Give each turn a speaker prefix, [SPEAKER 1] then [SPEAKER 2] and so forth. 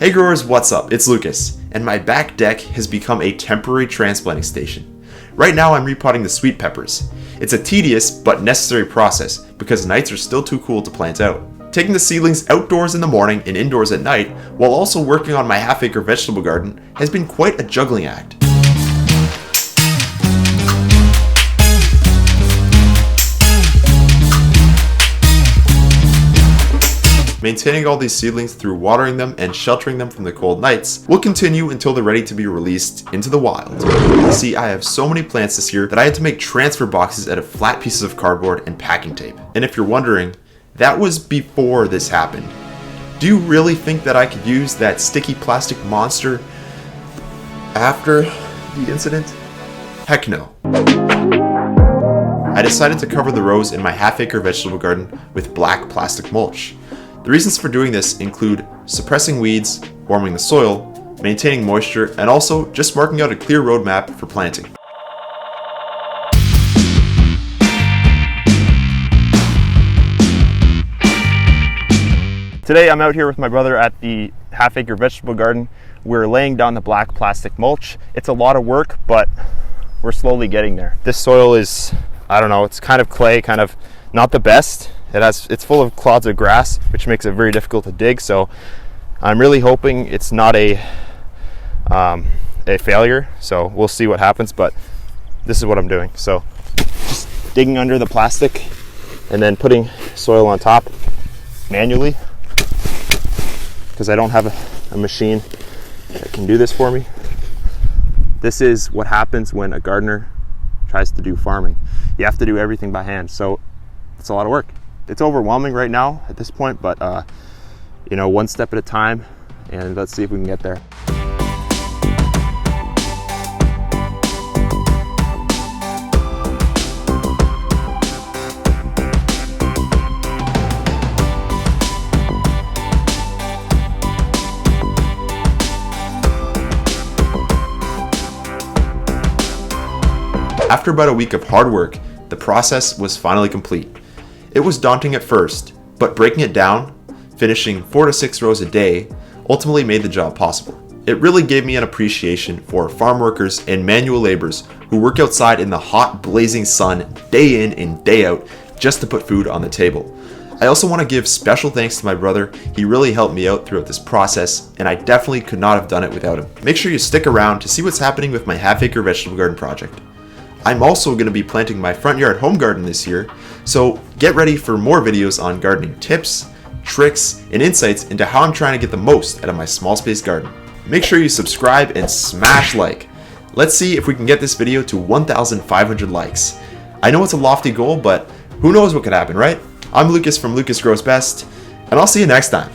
[SPEAKER 1] Hey growers, what's up? It's Lucas, and my back deck has become a temporary transplanting station. Right now I'm repotting the sweet peppers. It's a tedious but necessary process because nights are still too cool to plant out. Taking the seedlings outdoors in the morning and indoors at night while also working on my half-acre vegetable garden has been quite a juggling act. Maintaining all these seedlings through watering them and sheltering them from the cold nights will continue until they're ready to be released into the wild. You see, I have so many plants this year that I had to make transfer boxes out of flat pieces of cardboard and packing tape. And if you're wondering, that was before this happened. Do you really think that I could use that sticky plastic monster after the incident? Heck no. I decided to cover the rows in my half-acre vegetable garden with black plastic mulch. The reasons for doing this include suppressing weeds, warming the soil, maintaining moisture, and also just marking out a clear roadmap for planting.
[SPEAKER 2] Today I'm out here with my brother at the half-acre vegetable garden. We're laying down the black plastic mulch. It's a lot of work, but we're slowly getting there. This soil is, I don't know, it's kind of clay, kind of not the best. It's full of clods of grass, which makes it very difficult to dig. So I'm really hoping it's not a failure. So we'll see what happens, but this is what I'm doing. So just digging under the plastic and then putting soil on top manually because I don't have a machine that can do this for me. This is what happens when a gardener tries to do farming. You have to do everything by hand. So it's a lot of work. It's overwhelming right now at this point, but one step at a time, and let's see if we can get there.
[SPEAKER 1] After about a week of hard work, the process was finally complete. It was daunting at first, but breaking it down, finishing 4 to 6 rows a day, ultimately made the job possible. It really gave me an appreciation for farm workers and manual laborers who work outside in the hot, blazing sun day in and day out just to put food on the table. I also want to give special thanks to my brother. He really helped me out throughout this process, and I definitely could not have done it without him. Make sure you stick around to see what's happening with my half-acre vegetable garden project. I'm also going to be planting my front yard home garden this year, so get ready for more videos on gardening tips, tricks, and insights into how I'm trying to get the most out of my small space garden. Make sure you subscribe and smash like. Let's see if we can get this video to 1,500 likes. I know it's a lofty goal, but who knows what could happen, right? I'm Lucas from LucasGrowsBest, and I'll see you next time.